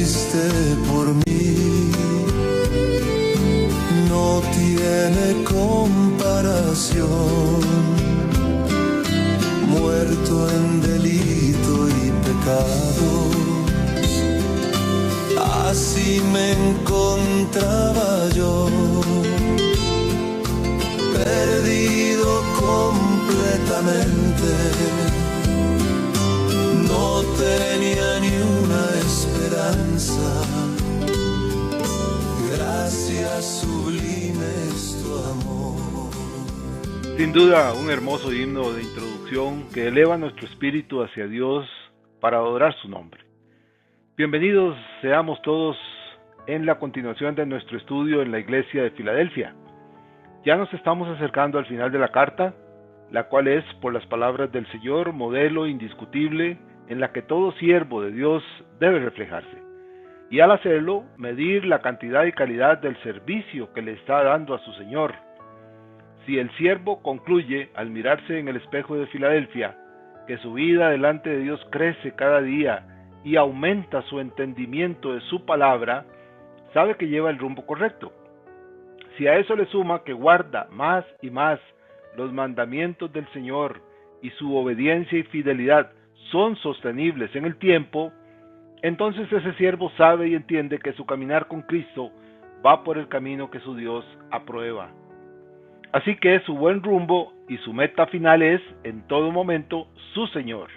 moriste por mí, no tiene comparación. Muerto en delito y pecado, así me encontraba yo, perdido completamente. No tenía ni una esperanza. Gracias, sublime es tu amor. Sin duda, un hermoso himno de introducción que eleva nuestro espíritu hacia Dios para adorar su nombre. Bienvenidos seamos todos en la continuación de nuestro estudio en la Iglesia de Filadelfia. Ya nos estamos acercando al final de la carta, la cual es, por las palabras del Señor, modelo indiscutible en la que todo siervo de Dios debe reflejarse. Y al hacerlo, medir la cantidad y calidad del servicio que le está dando a su Señor. Si el siervo concluye, al mirarse en el espejo de Filadelfia, que su vida delante de Dios crece cada día y aumenta su entendimiento de su palabra, sabe que lleva el rumbo correcto. Si a eso le suma que guarda más y más los mandamientos del Señor y su obediencia y fidelidad son sostenibles en el tiempo, entonces ese siervo sabe y entiende que su caminar con Cristo va por el camino que su Dios aprueba. Así que su buen rumbo y su meta final es, en todo momento, su Señor.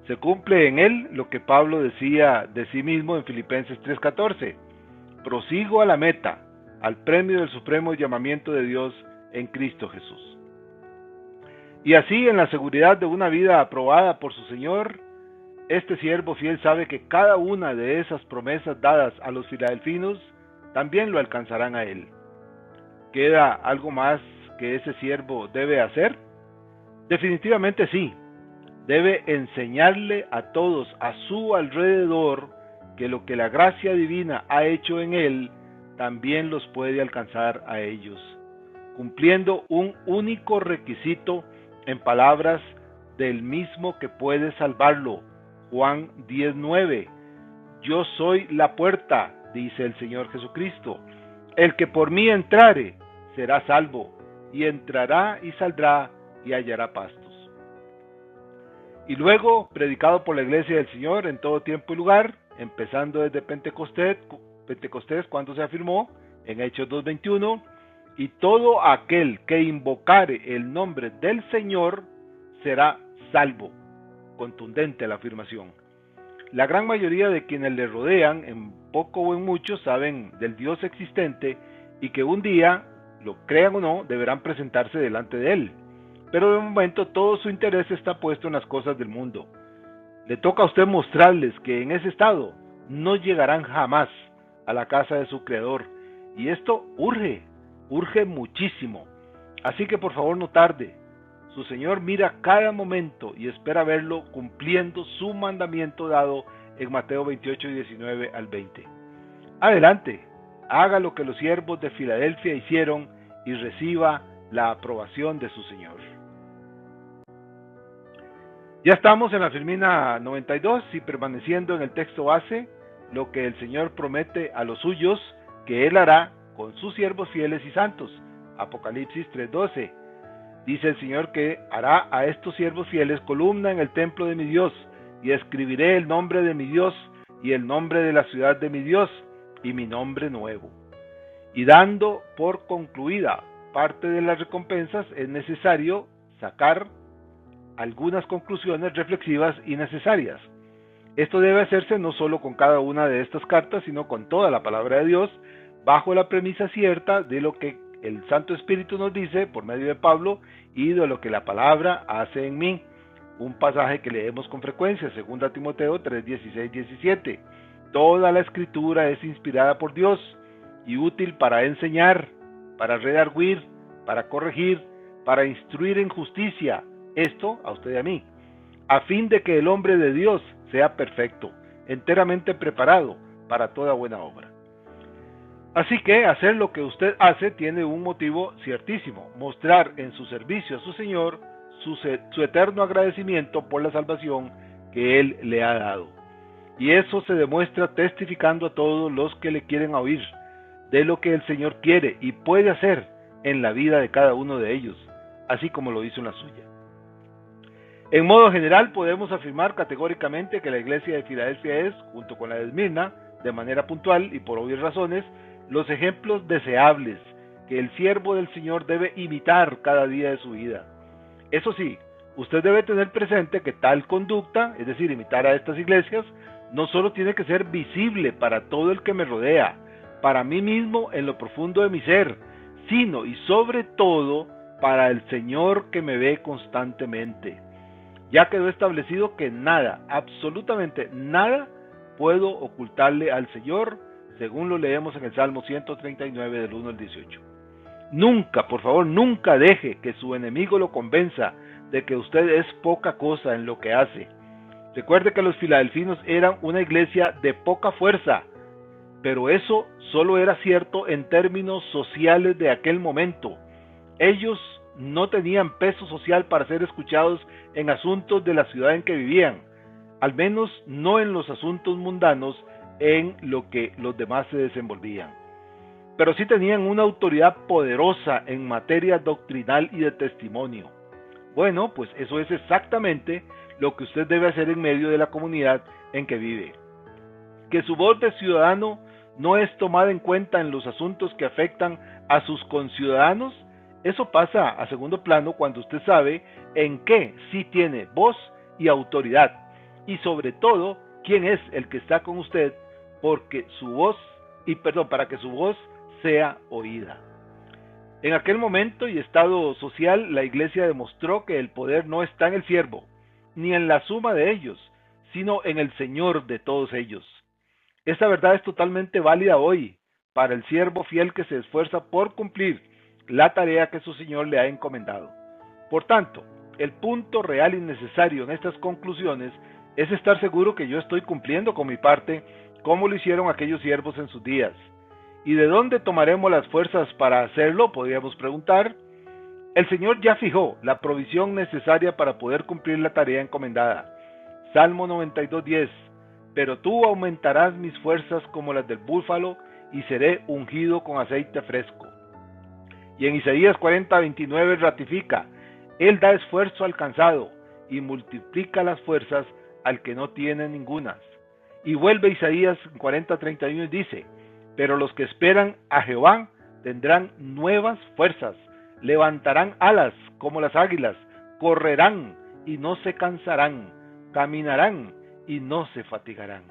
Se cumple en él lo que Pablo decía de sí mismo en Filipenses 3:14. Prosigo a la meta, al premio del supremo llamamiento de Dios en Cristo Jesús. Y así, en la seguridad de una vida aprobada por su Señor, este siervo fiel sabe que cada una de esas promesas dadas a los filadelfinos también lo alcanzarán a él. ¿Queda algo más que ese siervo debe hacer? Definitivamente sí. Debe enseñarle a todos a su alrededor que lo que la gracia divina ha hecho en él también los puede alcanzar a ellos, cumpliendo un único requisito en palabras del mismo que puede salvarlo. Juan 10:9. Yo soy la puerta, dice el Señor Jesucristo. El que por mí entrare será salvo, y entrará y saldrá y hallará pastos. Y luego, predicado por la Iglesia del Señor en todo tiempo y lugar, empezando desde Pentecostés cuando se afirmó en Hechos 2:21, y todo aquel que invocare el nombre del Señor será salvo. Contundente la afirmación. La gran mayoría de quienes le rodean, en poco o en mucho, saben del Dios existente y que un día, lo crean o no, deberán presentarse delante de Él. Pero de momento todo su interés está puesto en las cosas del mundo. Le toca a usted mostrarles que en ese estado no llegarán jamás a la casa de su Creador. Y esto urge muchísimo. Así que por favor no tarde. Su Señor mira cada momento y espera verlo cumpliendo su mandamiento dado en Mateo 28:19 al 20. Adelante, haga lo que los siervos de Filadelfia hicieron y reciba la aprobación de su Señor. Ya estamos en la Firmina 92 y permaneciendo en el texto base, lo que el Señor promete a los suyos que Él hará con sus siervos fieles y santos. Apocalipsis 3:12. Dice el Señor que hará a estos siervos fieles columna en el templo de mi Dios, y escribiré el nombre de mi Dios y el nombre de la ciudad de mi Dios y mi nombre nuevo. Y dando por concluida parte de las recompensas, es necesario sacar algunas conclusiones reflexivas y necesarias. Esto debe hacerse no solo con cada una de estas cartas, sino con toda la palabra de Dios, bajo la premisa cierta de lo que el Santo Espíritu nos dice por medio de Pablo y de lo que la palabra hace en mí. Un pasaje que leemos con frecuencia, 2 Timoteo 3:16-17. Toda la escritura es inspirada por Dios y útil para enseñar, para redarguir, para corregir, para instruir en justicia, esto a usted y a mí, a fin de que el hombre de Dios sea perfecto, enteramente preparado para toda buena obra. Así que hacer lo que usted hace tiene un motivo ciertísimo: mostrar en su servicio a su Señor su eterno agradecimiento por la salvación que Él le ha dado. y eso se demuestra testificando a todos los que le quieren oír de lo que el Señor quiere y puede hacer en la vida de cada uno de ellos, así como lo hizo en la suya. En modo general, podemos afirmar categóricamente que la iglesia de Filadelfia es, junto con la de Esmirna, de manera puntual y por obvias razones, los ejemplos deseables que el siervo del Señor debe imitar cada día de su vida. Eso sí, usted debe tener presente que tal conducta, es decir, imitar a estas iglesias, no solo tiene que ser visible para todo el que me rodea, para mí mismo en lo profundo de mi ser, sino y sobre todo para el Señor que me ve constantemente. Ya quedó establecido que nada, absolutamente nada, puedo ocultarle al Señor, según lo leemos en el Salmo 139 del 1 al 18. Nunca, por favor, nunca deje que su enemigo lo convenza de que usted es poca cosa en lo que hace. Recuerde que los filadelfinos eran una iglesia de poca fuerza, pero eso solo era cierto en términos sociales de aquel momento. Ellos no tenían peso social para ser escuchados en asuntos de la ciudad en que vivían, al menos no en los asuntos mundanos en lo que los demás se desenvolvían. Pero sí tenían una autoridad poderosa en materia doctrinal y de testimonio. Bueno, pues eso es exactamente lo que usted debe hacer en medio de la comunidad en que vive. Que su voz de ciudadano no es tomada en cuenta en los asuntos que afectan a sus conciudadanos, eso pasa a segundo plano cuando usted sabe en qué sí tiene voz y autoridad, y sobre todo quién es el que está con usted, para que su voz sea oída. En aquel momento y estado social, la iglesia demostró que el poder no está en el siervo, ni en la suma de ellos, sino en el Señor de todos ellos. Esta verdad es totalmente válida hoy para el siervo fiel que se esfuerza por cumplir la tarea que su Señor le ha encomendado. Por tanto, el punto real y necesario en estas conclusiones es estar seguro que yo estoy cumpliendo con mi parte, como lo hicieron aquellos siervos en sus días. ¿Y de dónde tomaremos las fuerzas para hacerlo?, podríamos preguntar. El Señor ya fijó la provisión necesaria para poder cumplir la tarea encomendada. Salmo 92:10. Pero tú aumentarás mis fuerzas como las del búfalo, y seré ungido con aceite fresco. Y en Isaías 40:29 ratifica: Él da esfuerzo al cansado, y multiplica las fuerzas al que no tiene ningunas. Y vuelve Isaías 40:31 y dice: Pero los que esperan a Jehová tendrán nuevas fuerzas, levantarán alas como las águilas, correrán y no se cansarán, caminarán y no se fatigarán.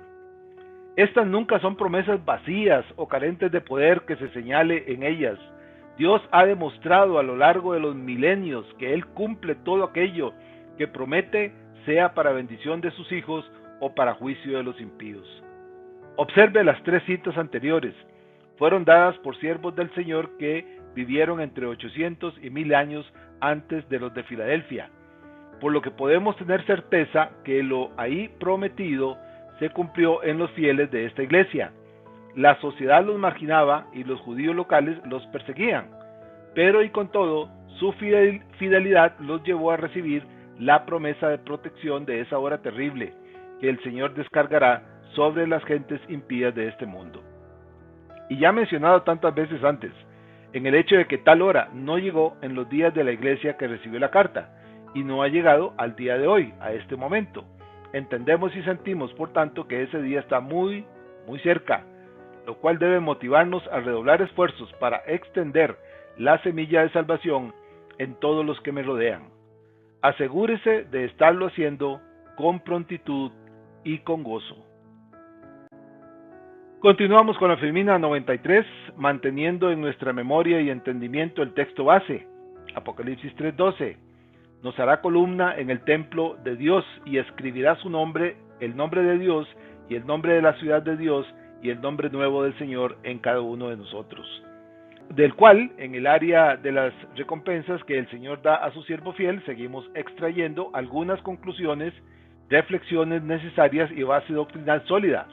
Estas nunca son promesas vacías o carentes de poder que se señale en ellas. Dios ha demostrado a lo largo de los milenios que Él cumple todo aquello que promete, sea para bendición de sus hijos o para juicio de los impíos. Observe las tres citas anteriores. Fueron dadas por siervos del Señor que vivieron entre 800 y 1000 años antes de los de Filadelfia, por lo que podemos tener certeza que lo ahí prometido se cumplió en los fieles de esta iglesia. La sociedad los marginaba y los judíos locales los perseguían, pero y con todo, su fidelidad los llevó a recibir la promesa de protección de esa hora terrible que el Señor descargará sobre las gentes impías de este mundo. Y ya mencionado tantas veces antes, en el hecho de que tal hora no llegó en los días de la iglesia que recibió la carta, y no ha llegado al día de hoy, a este momento. Entendemos y sentimos, por tanto, que ese día está muy, muy cerca, lo cual debe motivarnos a redoblar esfuerzos para extender la semilla de salvación en todos los que me rodean. Asegúrese de estarlo haciendo con prontitud y con gozo. Continuamos con la Filmina 93, manteniendo en nuestra memoria y entendimiento el texto base, Apocalipsis 3:12. Nos hará columna en el templo de Dios y escribirá su nombre, el nombre de Dios y el nombre de la ciudad de Dios y el nombre nuevo del Señor en cada uno de nosotros. Del cual, en el área de las recompensas que el Señor da a su siervo fiel, seguimos extrayendo algunas conclusiones, reflexiones necesarias y base doctrinal sólida,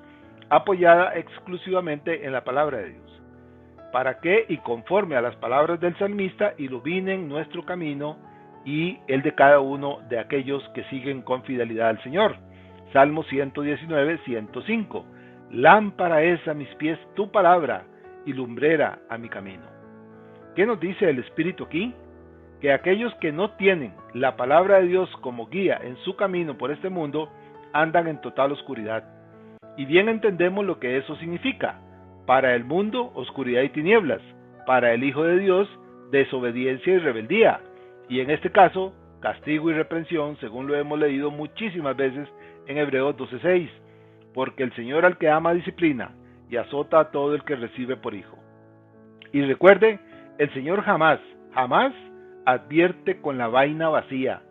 apoyada exclusivamente en la palabra de Dios, para que, y conforme a las palabras del salmista, iluminen nuestro camino y el de cada uno de aquellos que siguen con fidelidad al Señor. Salmo 119, 105. Lámpara es a mis pies tu palabra y lumbrera a mi camino. ¿Qué nos dice el Espíritu aquí? Que aquellos que no tienen la palabra de Dios como guía en su camino por este mundo, andan en total oscuridad. Y bien entendemos lo que eso significa. Para el mundo, oscuridad y tinieblas. Para el Hijo de Dios, desobediencia y rebeldía. Y en este caso, castigo y reprensión, según lo hemos leído muchísimas veces en Hebreos 12:6. Porque el Señor al que ama disciplina y azota a todo el que recibe por hijo. Y recuerde, el Señor jamás advierte con la vaina vacía.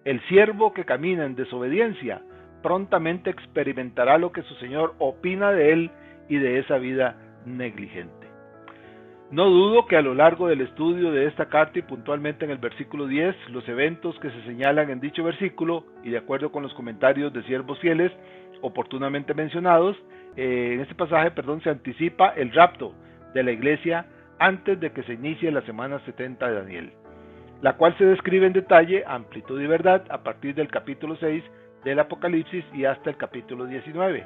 El siervo que camina en desobediencia prontamente experimentará lo que su Señor opina de él y de esa vida negligente. No dudo que a lo largo del estudio de esta carta y puntualmente en el versículo 10, los eventos que se señalan en dicho versículo y de acuerdo con los comentarios de siervos fieles oportunamente mencionados, en este pasaje, se anticipa el rapto de la iglesia antes de que se inicie la semana 70 de Daniel, la cual se describe en detalle, amplitud y verdad a partir del capítulo 6 del Apocalipsis y hasta el capítulo 19.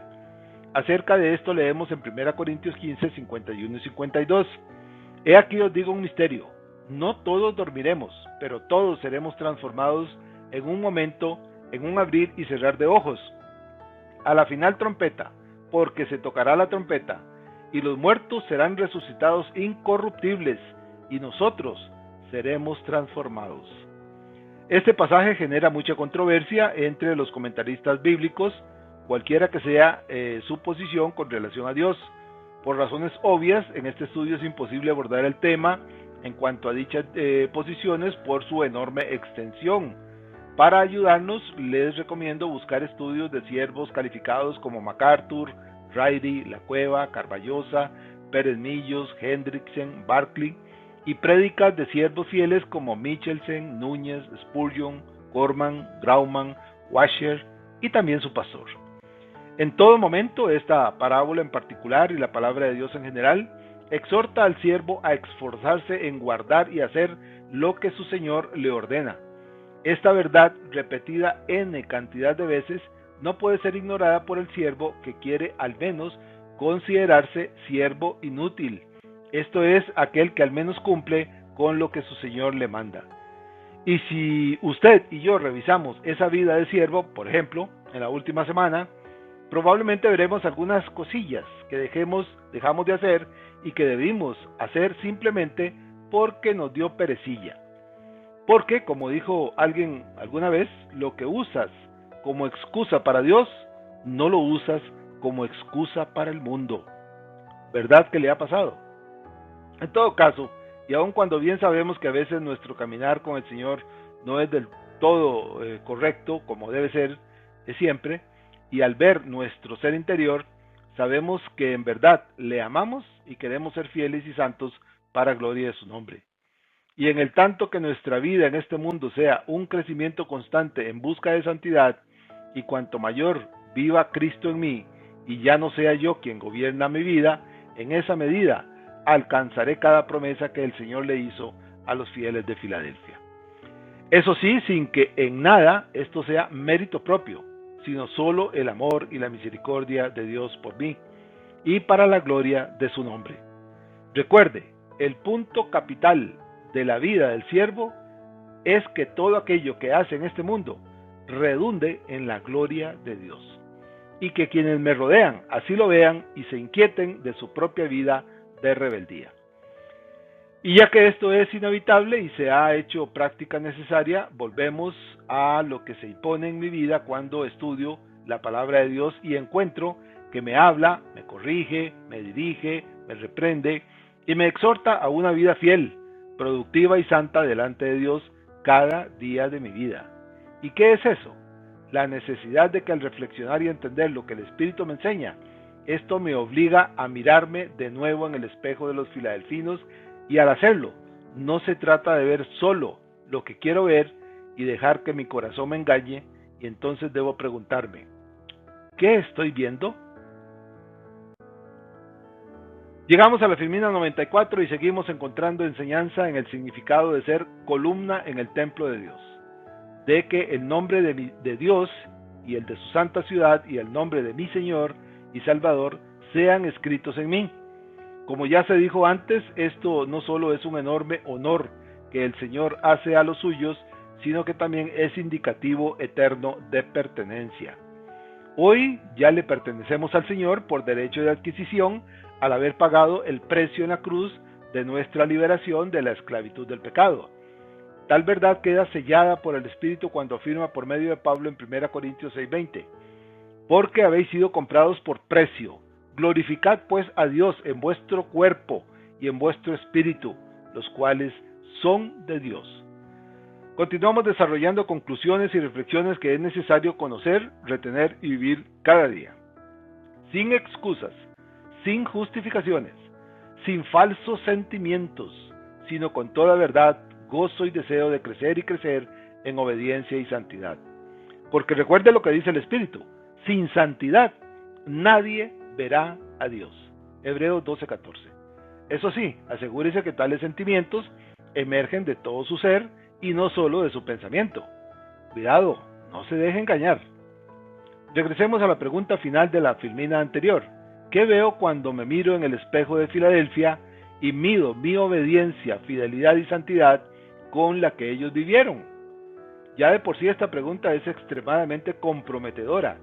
Acerca de esto leemos en 1 Corintios 15, 51 y 52. He aquí os digo un misterio, no todos dormiremos, pero todos seremos transformados en un momento, en un abrir y cerrar de ojos, a la final trompeta, porque se tocará la trompeta, y los muertos serán resucitados incorruptibles, y nosotros seremos transformados. Este pasaje genera mucha controversia entre los comentaristas bíblicos, cualquiera que sea su posición con relación a Dios. Por razones obvias, en este estudio es imposible abordar el tema en cuanto a dichas posiciones por su enorme extensión. Para ayudarnos, les recomiendo buscar estudios de siervos calificados como MacArthur, Riley, La Cueva, Carballosa, Pérez Millos, Hendrickson, Barclay, y prédicas de siervos fieles como Michelsen, Núñez, Spurgeon, Gorman, Grauman, Washer y también su pastor. En todo momento, esta parábola en particular y la palabra de Dios en general exhorta al siervo a esforzarse en guardar y hacer lo que su Señor le ordena. Esta verdad, repetida n cantidad de veces, no puede ser ignorada por el siervo que quiere al menos considerarse siervo inútil. Esto es, aquel que al menos cumple con lo que su Señor le manda. Y si usted y yo revisamos esa vida de siervo, por ejemplo, en la última semana, probablemente veremos algunas cosillas que dejamos de hacer y que debimos hacer simplemente porque nos dio perecilla. Porque, como dijo alguien alguna vez, lo que usas como excusa para Dios, no lo usas como excusa para el mundo. ¿Verdad que le ha pasado? En todo caso, y aun cuando bien sabemos que a veces nuestro caminar con el Señor no es del todo correcto, como debe ser siempre, y al ver nuestro ser interior, sabemos que en verdad le amamos y queremos ser fieles y santos para gloria de su nombre. Y en el tanto que nuestra vida en este mundo sea un crecimiento constante en busca de santidad, y cuanto mayor viva Cristo en mí, y ya no sea yo quien gobierna mi vida, en esa medida alcanzaré cada promesa que el Señor le hizo a los fieles de Filadelfia. Eso sí, sin que en nada esto sea mérito propio, sino solo el amor y la misericordia de Dios por mí, y para la gloria de su nombre. Recuerde, el punto capital de la vida del siervo es que todo aquello que hace en este mundo redunde en la gloria de Dios, y que quienes me rodean así lo vean y se inquieten de su propia vida de rebeldía. Y ya que esto es inevitable y se ha hecho práctica necesaria, volvemos a lo que se impone en mi vida cuando estudio la palabra de Dios y encuentro que me habla, me corrige, me dirige, me reprende y me exhorta a una vida fiel, productiva y santa delante de Dios cada día de mi vida. ¿Y qué es eso? La necesidad de que al reflexionar y entender lo que el Espíritu me enseña, esto me obliga a mirarme de nuevo en el espejo de los filadelfinos, y al hacerlo, no se trata de ver solo lo que quiero ver y dejar que mi corazón me engañe, y entonces debo preguntarme, ¿qué estoy viendo? Llegamos a la Filmina 94 y seguimos encontrando enseñanza en el significado de ser columna en el templo de Dios, de que el nombre de Dios y el de su santa ciudad y el nombre de mi Señor y Salvador sean escritos en mí. Como ya se dijo antes, esto no solo es un enorme honor que el Señor hace a los suyos, sino que también es indicativo eterno de pertenencia. Hoy ya le pertenecemos al Señor por derecho de adquisición al haber pagado el precio en la cruz de nuestra liberación de la esclavitud del pecado. Tal verdad queda sellada por el Espíritu cuando afirma por medio de Pablo en 1 Corintios 6:20, porque habéis sido comprados por precio. Glorificad pues a Dios en vuestro cuerpo y en vuestro espíritu, los cuales son de Dios. Continuamos desarrollando conclusiones y reflexiones que es necesario conocer, retener y vivir cada día. Sin excusas, sin justificaciones, sin falsos sentimientos, sino con toda verdad, gozo y deseo de crecer y crecer en obediencia y santidad. Porque recuerde lo que dice el Espíritu, sin santidad nadie verá a Dios. Hebreos 12:14. Eso sí, asegúrese que tales sentimientos emergen de todo su ser y no solo de su pensamiento. Cuidado, no se deje engañar. Regresemos a la pregunta final de la filmina anterior. ¿Qué veo cuando me miro en el espejo de Filadelfia y mido mi obediencia, fidelidad y santidad con la que ellos vivieron? Ya de por sí esta pregunta es extremadamente comprometedora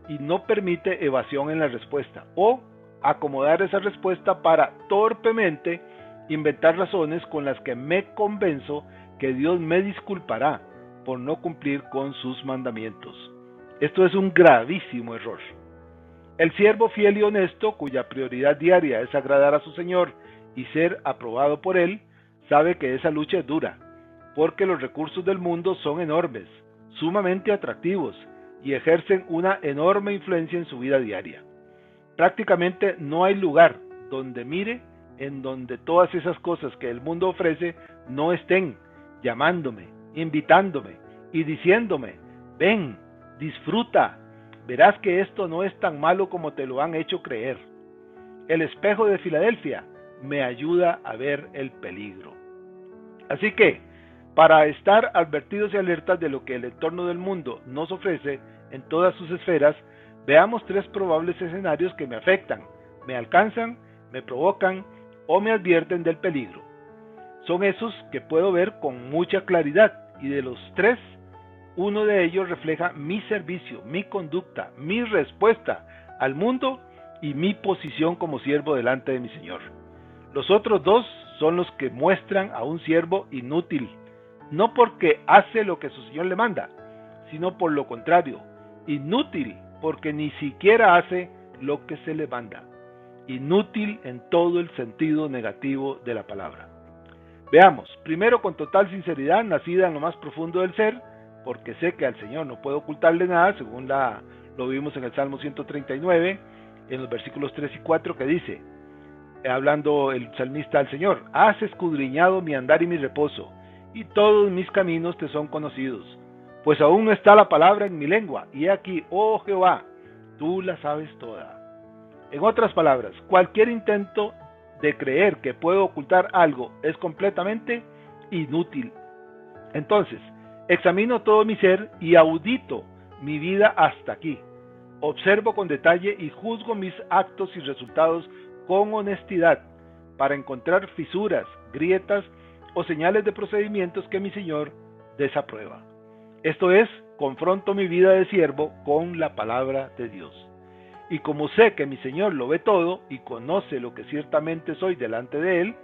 y no permite evasión en la respuesta o acomodar esa respuesta para torpemente inventar razones con las que me convenzo que Dios me disculpará por no cumplir con sus mandamientos. Esto es un gravísimo error. El siervo fiel y honesto, cuya prioridad diaria es agradar a su Señor y ser aprobado por Él, sabe que esa lucha es dura, porque los recursos del mundo son enormes, sumamente atractivos y ejercen una enorme influencia en su vida diaria. Prácticamente no hay lugar donde mire en donde todas esas cosas que el mundo ofrece no estén llamándome, invitándome y diciéndome, ven, disfruta, verás que esto no es tan malo como te lo han hecho creer. El espejo de Filadelfia me ayuda a ver el peligro. Así que, para estar advertidos y alertas de lo que el entorno del mundo nos ofrece en todas sus esferas, veamos 3 probables escenarios que me afectan, me alcanzan, me provocan o me advierten del peligro. Son esos que puedo ver con mucha claridad y de los 3, uno de ellos refleja mi servicio, mi conducta, mi respuesta al mundo y mi posición como siervo delante de mi Señor. Los otros 2 son los que muestran a un siervo inútil, no porque hace lo que su Señor le manda, sino por lo contrario, inútil porque ni siquiera hace lo que se le manda. Inútil en todo el sentido negativo de la palabra. Veamos, primero con total sinceridad, nacida en lo más profundo del ser, porque sé que al Señor no puedo ocultarle nada, según lo vimos en el Salmo 139, en los versículos 3 y 4, que dice, hablando el salmista al Señor, has escudriñado mi andar y mi reposo, y todos mis caminos te son conocidos, pues aún no está la palabra en mi lengua, y he aquí, oh Jehová, tú la sabes toda. En otras palabras, cualquier intento de creer que puedo ocultar algo es completamente inútil. Entonces, examino todo mi ser y audito mi vida hasta aquí. Observo con detalle y juzgo mis actos y resultados con honestidad para encontrar fisuras, grietas o señales de procedimientos que mi Señor desaprueba. Esto es, confronto mi vida de siervo con la palabra de Dios. Y como sé que mi Señor lo ve todo y conoce lo que ciertamente soy delante de Él,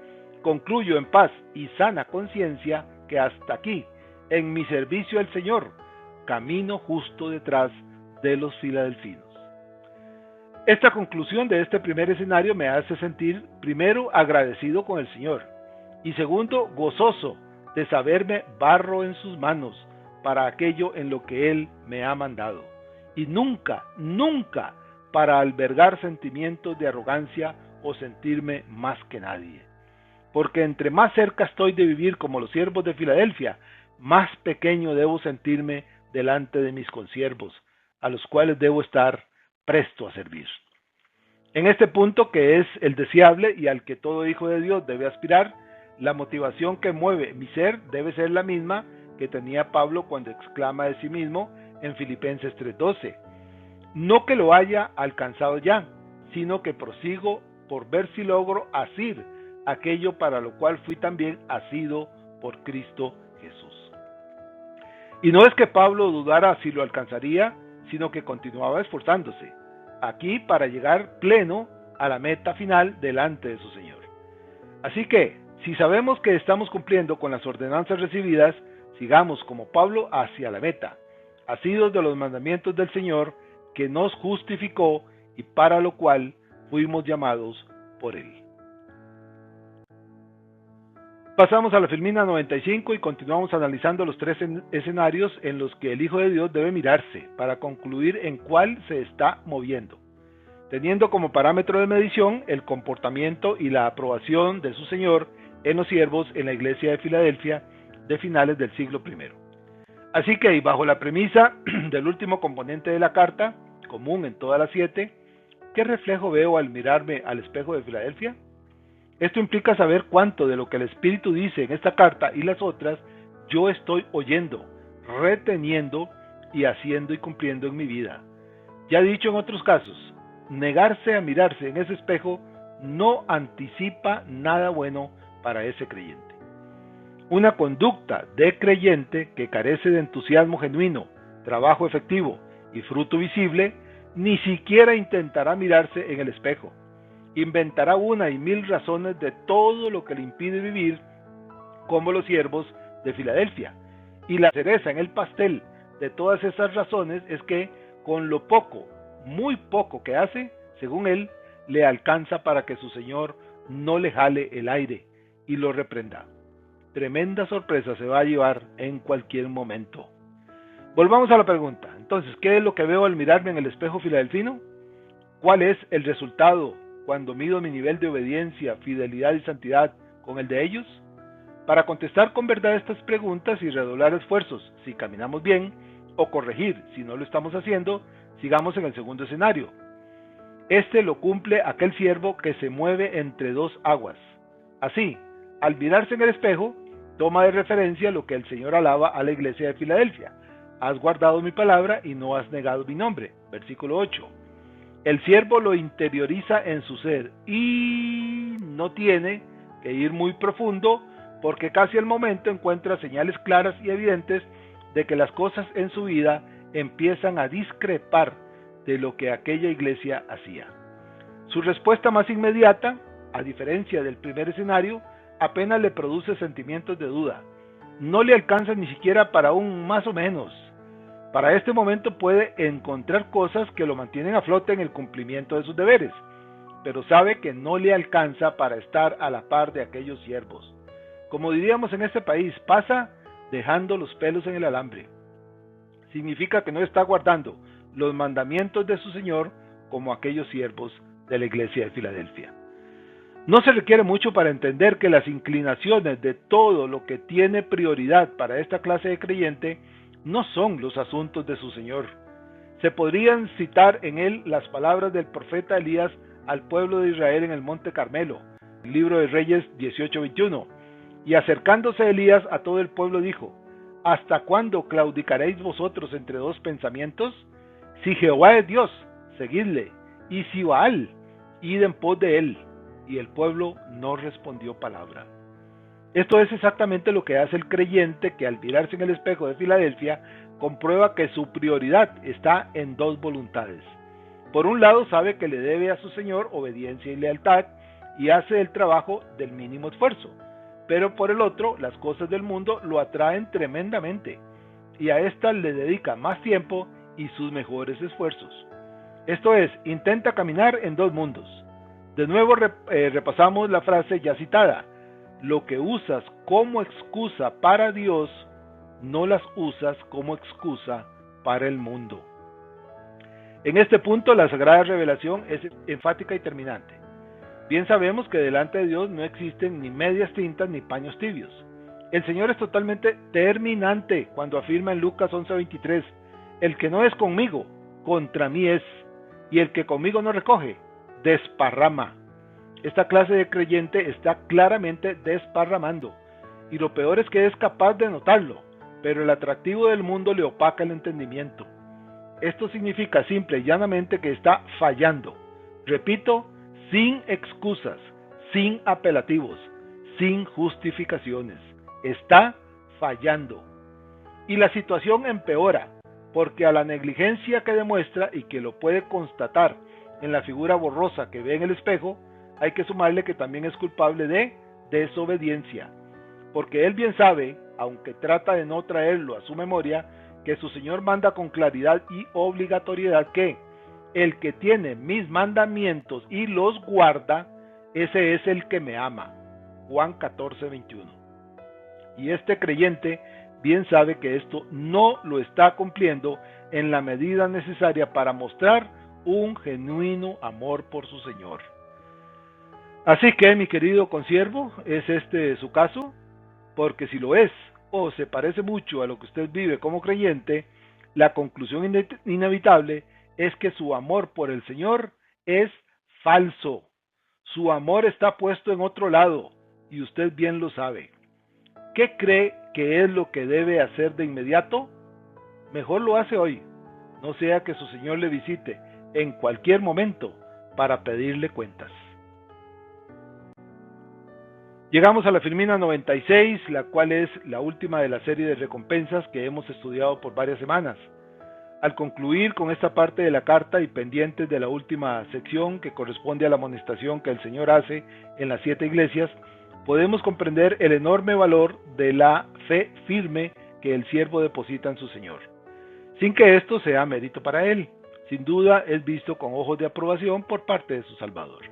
concluyo en paz y sana conciencia que hasta aquí, en mi servicio al Señor, camino justo detrás de los filadelfinos. Esta conclusión de este primer escenario me hace sentir, primero, agradecido con el Señor, y segundo, gozoso de saberme barro en sus manos para aquello en lo que Él me ha mandado, y nunca, nunca para albergar sentimientos de arrogancia o sentirme más que nadie. Porque entre más cerca estoy de vivir como los siervos de Filadelfia, más pequeño debo sentirme delante de mis consiervos, a los cuales debo estar presto a servir. En este punto, que es el deseable y al que todo hijo de Dios debe aspirar, la motivación que mueve mi ser debe ser la misma que tenía Pablo cuando exclama de sí mismo en Filipenses 3:12. No que lo haya alcanzado ya, sino que prosigo por ver si logro asir aquello para lo cual fui también asido por Cristo Jesús. Y no es que Pablo dudara si lo alcanzaría, sino que continuaba esforzándose, aquí para llegar pleno a la meta final delante de su Señor. Así que, si sabemos que estamos cumpliendo con las ordenanzas recibidas, sigamos como Pablo hacia la meta, asidos de los mandamientos del Señor que nos justificó y para lo cual fuimos llamados por Él. Pasamos a la Filmina 95 y continuamos analizando los 3 escenarios en los que el Hijo de Dios debe mirarse para concluir en cuál se está moviendo, teniendo como parámetro de medición el comportamiento y la aprobación de su Señor en los siervos en la iglesia de Filadelfia de finales del siglo I. Así que, y bajo la premisa del último componente de la carta, común en todas las 7, ¿qué reflejo veo al mirarme al espejo de Filadelfia? Esto implica saber cuánto de lo que el Espíritu dice en esta carta y las otras yo estoy oyendo, reteniendo y haciendo y cumpliendo en mi vida. Ya dicho en otros casos, negarse a mirarse en ese espejo no anticipa nada bueno para ese creyente. Una conducta de creyente que carece de entusiasmo genuino, trabajo efectivo y fruto visible, ni siquiera intentará mirarse en el espejo. Inventará 1 y 1000 razones de todo lo que le impide vivir como los siervos de Filadelfia. Y la cereza en el pastel de todas esas razones es que con lo poco, muy poco que hace, según él, le alcanza para que su Señor no le jale el aire y lo reprenda. Tremenda sorpresa se va a llevar en cualquier momento. Volvamos a la pregunta. Entonces, ¿qué es lo que veo al mirarme en el espejo filadelfino? ¿Cuál es el resultado cuando mido mi nivel de obediencia, fidelidad y santidad con el de ellos? Para contestar con verdad estas preguntas y redoblar esfuerzos si caminamos bien, o corregir si no lo estamos haciendo, sigamos en el segundo escenario. Este lo cumple aquel siervo que se mueve entre 2 aguas. Así, al mirarse en el espejo, toma de referencia lo que el Señor alaba a la iglesia de Filadelfia. Has guardado mi palabra y no has negado mi nombre. Versículo 8. El siervo lo interioriza en su ser y no tiene que ir muy profundo porque casi al momento encuentra señales claras y evidentes de que las cosas en su vida empiezan a discrepar de lo que aquella iglesia hacía. Su respuesta más inmediata, a diferencia del primer escenario, apenas le produce sentimientos de duda. No le alcanza ni siquiera para un más o menos. Para este momento puede encontrar cosas que lo mantienen a flote en el cumplimiento de sus deberes, pero sabe que no le alcanza para estar a la par de aquellos siervos. Como diríamos en este país, pasa dejando los pelos en el alambre. Significa que no está guardando los mandamientos de su Señor como aquellos siervos de la iglesia de Filadelfia. No se requiere mucho para entender que las inclinaciones de todo lo que tiene prioridad para esta clase de creyente no son los asuntos de su Señor. Se podrían citar en él las palabras del profeta Elías al pueblo de Israel en el Monte Carmelo, el libro de Reyes 18:21. Y acercándose Elías a todo el pueblo dijo: ¿Hasta cuándo claudicaréis vosotros entre 2 pensamientos? Si Jehová es Dios, seguidle, y si Baal, id en pos de él. Y el pueblo no respondió palabra. Esto es exactamente lo que hace el creyente que al mirarse en el espejo de Filadelfia comprueba que su prioridad está en 2 voluntades. Por un lado sabe que le debe a su Señor obediencia y lealtad y hace el trabajo del mínimo esfuerzo, pero por el otro las cosas del mundo lo atraen tremendamente y a estas le dedica más tiempo y sus mejores esfuerzos. Esto es, intenta caminar en 2 mundos. De nuevo repasamos la frase ya citada: lo que usas como excusa para Dios, no las usas como excusa para el mundo. En este punto la Sagrada Revelación es enfática y terminante. Bien sabemos que delante de Dios no existen ni medias tintas ni paños tibios. El Señor es totalmente terminante cuando afirma en Lucas 11:23, el que no es conmigo, contra mí es, y el que conmigo no recoge, desparrama. Esta clase de creyente está claramente desparramando, y lo peor es que es capaz de notarlo, pero el atractivo del mundo le opaca el entendimiento. Esto significa simple y llanamente que está fallando. Repito, sin excusas, sin apelativos, sin justificaciones. Está fallando. Y la situación empeora, porque a la negligencia que demuestra y que lo puede constatar en la figura borrosa que ve en el espejo, hay que sumarle que también es culpable de desobediencia, porque él bien sabe, aunque trata de no traerlo a su memoria, que su Señor manda con claridad y obligatoriedad que el que tiene mis mandamientos y los guarda, ese es el que me ama. Juan 14:21. Y este creyente bien sabe que esto no lo está cumpliendo en la medida necesaria para mostrar un genuino amor por su Señor. Así que, mi querido consiervo, ¿es este su caso? Porque si lo es, o se parece mucho a lo que usted vive como creyente, la conclusión inevitable es que su amor por el Señor es falso. Su amor está puesto en otro lado, y usted bien lo sabe. ¿Qué cree que es lo que debe hacer de inmediato? Mejor lo hace hoy, no sea que su Señor le visite en cualquier momento para pedirle cuentas. Llegamos a la Firmina 96, la cual es la última de la serie de recompensas que hemos estudiado por varias semanas. Al concluir con esta parte de la carta y pendientes de la última sección que corresponde a la amonestación que el Señor hace en las 7 iglesias, podemos comprender el enorme valor de la fe firme que el siervo deposita en su Señor, sin que esto sea mérito para él. Sin duda es visto con ojos de aprobación por parte de su Salvador.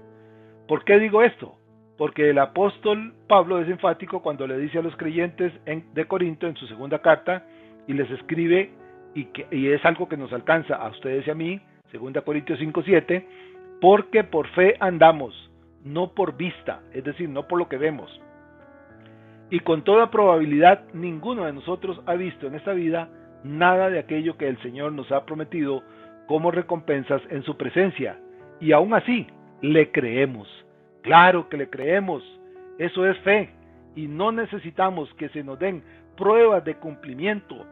¿Por qué digo esto? Porque el apóstol Pablo es enfático cuando le dice a los creyentes de Corinto en su segunda carta y les escribe, y es algo que nos alcanza a ustedes y a mí, 2 Corintios 5:7, porque por fe andamos, no por vista, es decir, no por lo que vemos. Y con toda probabilidad ninguno de nosotros ha visto en esta vida nada de aquello que el Señor nos ha prometido como recompensas en su presencia, y aún así le creemos. Claro que le creemos, eso es fe, y no necesitamos que se nos den pruebas de cumplimiento,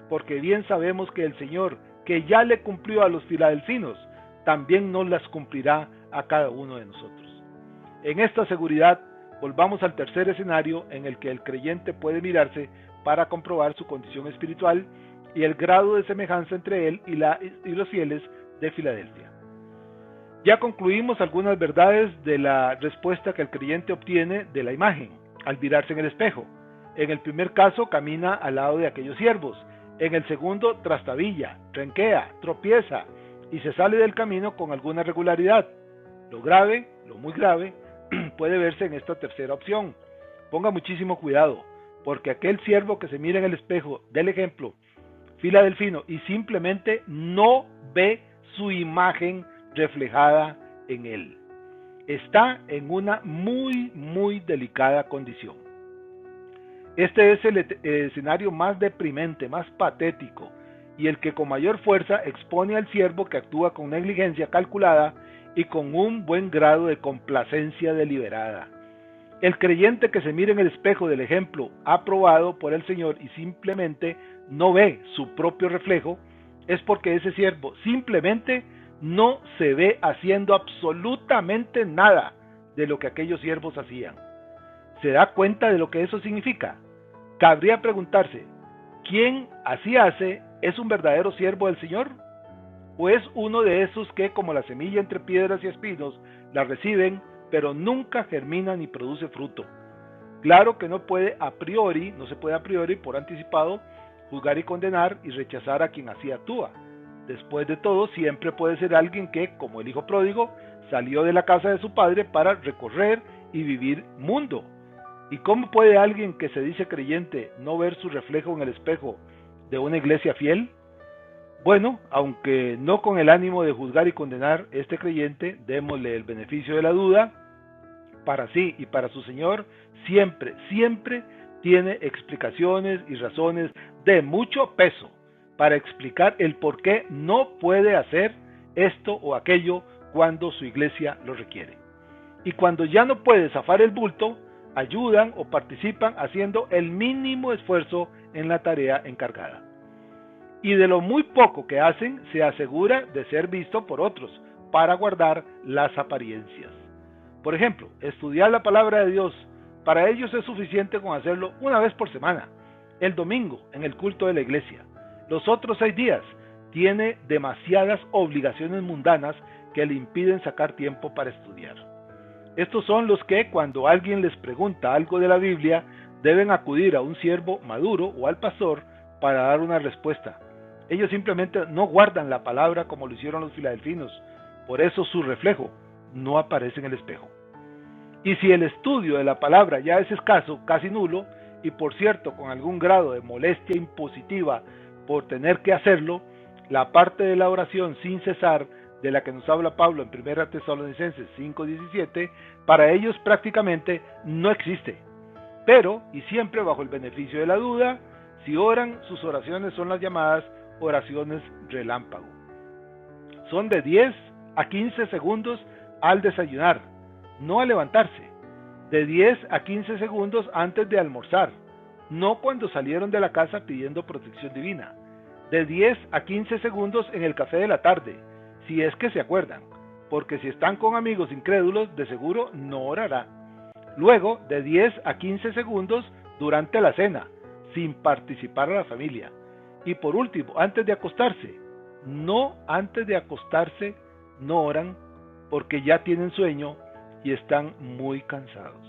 porque bien sabemos que el Señor, que ya le cumplió a los filadelfinos, también nos las cumplirá a cada uno de nosotros. En esta seguridad, volvamos al tercer escenario en el que el creyente puede mirarse para comprobar su condición espiritual y el grado de semejanza entre él y los fieles de Filadelfia. Ya concluimos algunas verdades de la respuesta que el creyente obtiene de la imagen al mirarse en el espejo. En el primer caso camina al lado de aquellos siervos, en el segundo trastabilla, renquea, tropieza y se sale del camino con alguna regularidad. Lo grave, lo muy grave, puede verse en esta tercera opción. Ponga muchísimo cuidado, porque aquel siervo que se mira en el espejo del ejemplo filadelfino y simplemente no ve su imagen reflejada en él, está en una muy delicada condición. Este es el escenario más deprimente, más patético, y el que con mayor fuerza expone al siervo que actúa con negligencia calculada y con un buen grado de complacencia deliberada. El creyente que se mira en el espejo del ejemplo aprobado por el Señor y simplemente no ve su propio reflejo, es porque ese siervo simplemente no se ve haciendo absolutamente nada de lo que aquellos siervos hacían. ¿Se da cuenta de lo que eso significa? Cabría preguntarse, ¿quién así hace es un verdadero siervo del Señor? ¿O es uno de esos que, como la semilla entre piedras y espinos, la reciben, pero nunca germina ni produce fruto? Claro que no se puede a priori, por anticipado, juzgar y condenar y rechazar a quien así actúa. Después de todo, siempre puede ser alguien que, como el hijo pródigo, salió de la casa de su padre para recorrer y vivir mundo. ¿Y cómo puede alguien que se dice creyente no ver su reflejo en el espejo de una iglesia fiel? Bueno, aunque no con el ánimo de juzgar y condenar este creyente, démosle el beneficio de la duda. Para sí y para su Señor, siempre tiene explicaciones y razones de mucho peso para explicar el por qué no puede hacer esto o aquello cuando su iglesia lo requiere. Y cuando ya no puede zafar el bulto, ayudan o participan haciendo el mínimo esfuerzo en la tarea encargada. Y de lo muy poco que hacen, se asegura de ser visto por otros, para guardar las apariencias. Por ejemplo, estudiar la palabra de Dios, para ellos es suficiente con hacerlo una vez por semana, el domingo en el culto de la iglesia. Los otros 6 días tiene demasiadas obligaciones mundanas que le impiden sacar tiempo para estudiar. Estos son los que, cuando alguien les pregunta algo de la Biblia, deben acudir a un siervo maduro o al pastor para dar una respuesta. Ellos simplemente no guardan la palabra como lo hicieron los filadelfinos, por eso su reflejo no aparece en el espejo. Y si el estudio de la palabra ya es escaso, casi nulo, y por cierto con algún grado de molestia impositiva por tener que hacerlo, la parte de la oración sin cesar de la que nos habla Pablo en 1 Tesalonicenses 5:17, para ellos prácticamente no existe. Pero, y siempre bajo el beneficio de la duda, si oran, sus oraciones son las llamadas oraciones relámpago. Son de 10 a 15 segundos al desayunar, no al levantarse. De 10 a 15 segundos antes de almorzar, no cuando salieron de la casa pidiendo protección divina. De 10 a 15 segundos en el café de la tarde, si es que se acuerdan, porque si están con amigos incrédulos, de seguro no orará. Luego, de 10 a 15 segundos durante la cena, sin participar a la familia. Y por último, antes de acostarse. No antes de acostarse, no oran, porque ya tienen sueño y están muy cansados.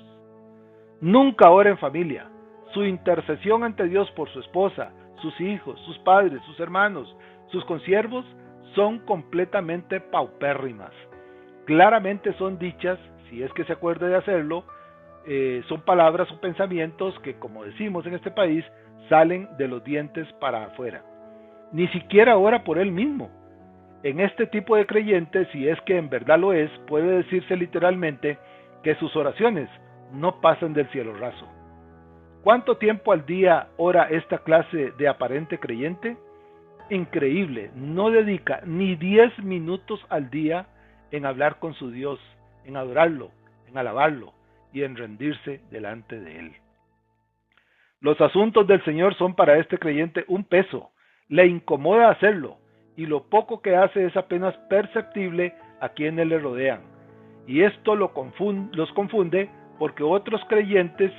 Nunca ora en familia. Su intercesión ante Dios por su esposa, sus hijos, sus padres, sus hermanos, sus consiervos, son completamente paupérrimas. Claramente son dichas, si es que se acuerda de hacerlo, son palabras o pensamientos que, como decimos en este país, salen de los dientes para afuera. Ni siquiera ora por él mismo. En este tipo de creyente, si es que en verdad lo es, puede decirse literalmente que sus oraciones no pasan del cielo raso. ¿Cuánto tiempo al día ora esta clase de aparente creyente? Increíble, no dedica ni 10 minutos al día en hablar con su Dios, en adorarlo, en alabarlo y en rendirse delante de él. Los asuntos del Señor son para este creyente un peso, le incomoda hacerlo, y lo poco que hace es apenas perceptible a quienes le rodean. Y esto los confunde porque otros creyentes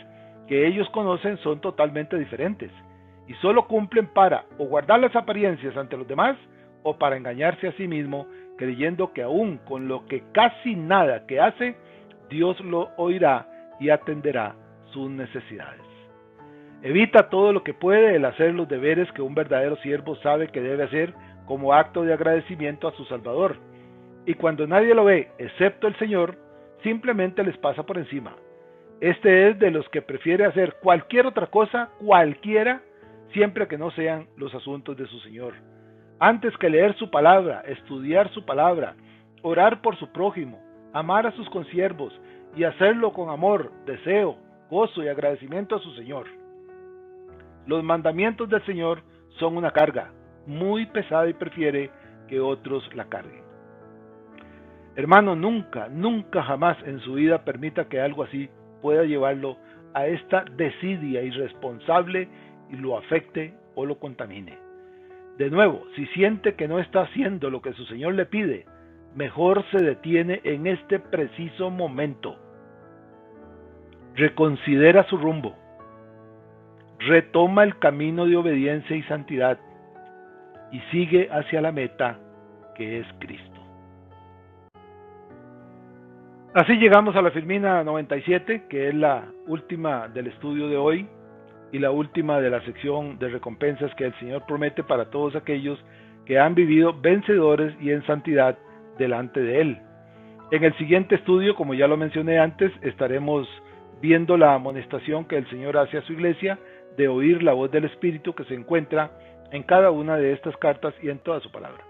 que ellos conocen son totalmente diferentes, y solo cumplen para o guardar las apariencias ante los demás, o para engañarse a sí mismo, creyendo que aún con lo que casi nada que hace, Dios lo oirá y atenderá sus necesidades. Evita todo lo que puede el hacer los deberes que un verdadero siervo sabe que debe hacer como acto de agradecimiento a su Salvador. Y cuando nadie lo ve, excepto el Señor, simplemente les pasa por encima. Este es de los que prefiere hacer cualquier otra cosa, cualquiera, siempre que no sean los asuntos de su Señor. Antes que leer su palabra, estudiar su palabra, orar por su prójimo, amar a sus consiervos y hacerlo con amor, deseo, gozo y agradecimiento a su Señor. Los mandamientos del Señor son una carga muy pesada y prefiere que otros la carguen. Hermano, nunca jamás en su vida permita que algo así pueda llevarlo a esta desidia irresponsable y lo afecte o lo contamine. De nuevo, si siente que no está haciendo lo que su Señor le pide, mejor se detiene en este preciso momento. Reconsidera su rumbo. Retoma el camino de obediencia y santidad y sigue hacia la meta que es Cristo. Así llegamos a la Filmina 97, que es la última del estudio de hoy y la última de la sección de recompensas que el Señor promete para todos aquellos que han vivido vencedores y en santidad delante de Él. En el siguiente estudio, como ya lo mencioné antes, estaremos viendo la amonestación que el Señor hace a su iglesia de oír la voz del Espíritu que se encuentra en cada una de estas cartas y en toda su palabra.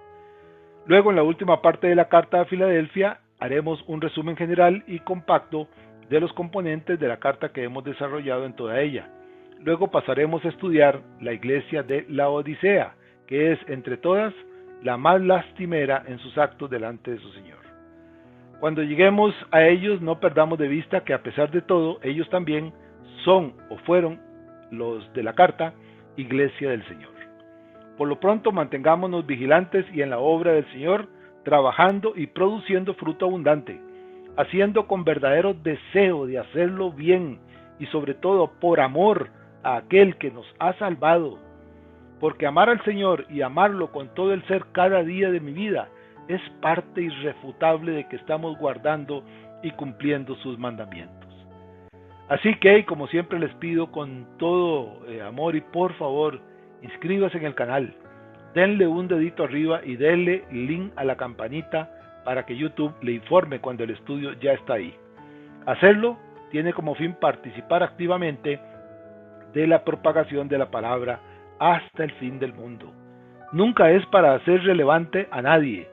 Luego, en la última parte de la carta a Filadelfia, haremos un resumen general y compacto de los componentes de la carta que hemos desarrollado en toda ella. Luego pasaremos a estudiar la iglesia de la Odisea, que es, entre todas, la más lastimera en sus actos delante de su Señor. Cuando lleguemos a ellos, no perdamos de vista que a pesar de todo, ellos también son o fueron los de la carta Iglesia del Señor. Por lo pronto, mantengámonos vigilantes y en la obra del Señor, trabajando y produciendo fruto abundante, haciendo con verdadero deseo de hacerlo bien y sobre todo por amor a aquel que nos ha salvado, porque amar al Señor y amarlo con todo el ser cada día de mi vida es parte irrefutable de que estamos guardando y cumpliendo sus mandamientos. Así que, como siempre les pido con todo amor y por favor, inscríbase en el canal, denle un dedito arriba y denle link a la campanita para que YouTube le informe cuando el estudio ya está ahí. Hacerlo tiene como fin participar activamente de la propagación de la palabra hasta el fin del mundo. Nunca es para hacer relevante a nadie,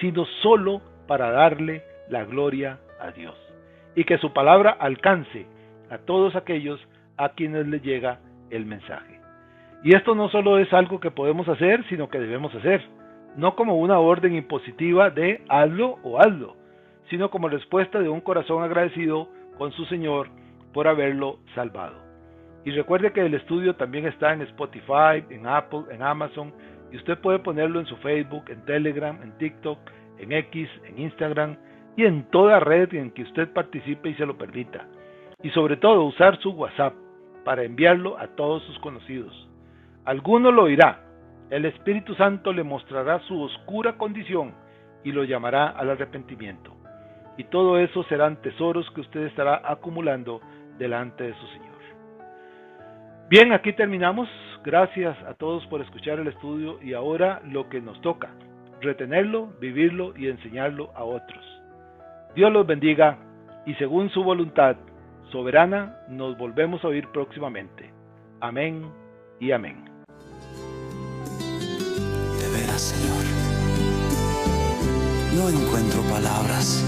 sino solo para darle la gloria a Dios y que su palabra alcance a todos aquellos a quienes le llega el mensaje. Y esto no solo es algo que podemos hacer, sino que debemos hacer, no como una orden impositiva de hazlo o hazlo, sino como respuesta de un corazón agradecido con su Señor por haberlo salvado. Y recuerde que el estudio también está en Spotify, en Apple, en Amazon, y usted puede ponerlo en su Facebook, en Telegram, en TikTok, en X, en Instagram y en toda red en que usted participe y se lo permita. Y sobre todo usar su WhatsApp para enviarlo a todos sus conocidos. Alguno lo oirá, el Espíritu Santo le mostrará su oscura condición y lo llamará al arrepentimiento. Y todo eso serán tesoros que usted estará acumulando delante de su Señor. Bien, aquí terminamos. Gracias a todos por escuchar el estudio y ahora lo que nos toca, retenerlo, vivirlo y enseñarlo a otros. Dios los bendiga y según su voluntad soberana nos volvemos a oír próximamente. Amén y amén. De veras, Señor, no encuentro palabras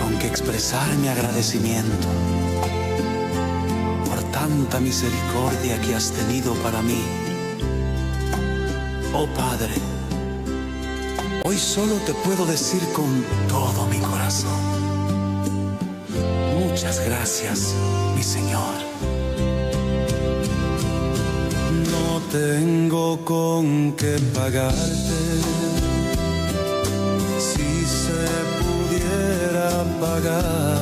con que expresar mi agradecimiento por tanta misericordia que has tenido para mí. Oh Padre, hoy solo te puedo decir con todo mi corazón: muchas gracias, mi Señor. No tengo con qué pagarte. Si se pudiera pagar